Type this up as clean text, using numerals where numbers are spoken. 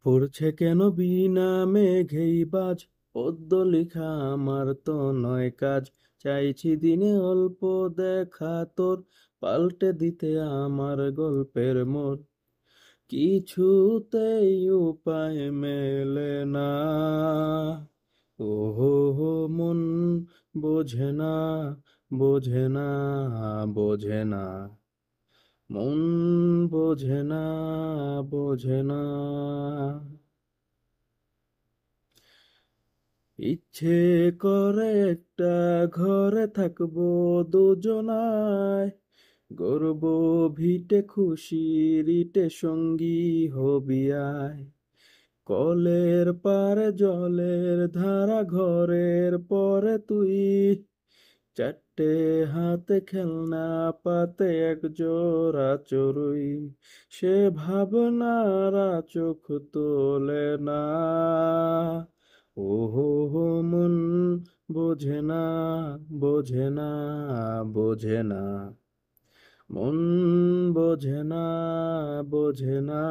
পড়ছে কেন বিনা মেঘেই বাজ, পদ্য লিখা আমার তো নয় কাজ। চাইছি দিনে অল্প দেখা তোর, পাল্টে দিতে আমার গল্পের মোড়। কিছুতেই উপায় মেলে না, ওহো হো মন বোঝে না, বোঝে না, বোঝে না, মন বোঝে না, বোঝে না। ইচ্ছে করে একটা ঘরে থাকবো দুজনায়, গর্ব ভিটে খুশির ইটে সঙ্গী হবি আয়। কলের পারে জলের ধারা ঘরের পরে তুই, চারটে হাতে খেলনা পাতে এক জোড়া চড়ুই। সে ভাবনারা চোখ তোলে না, ওহো হো মন বোঝে না, বোঝে না, বোঝে না, মন বোঝে না, বোঝে না।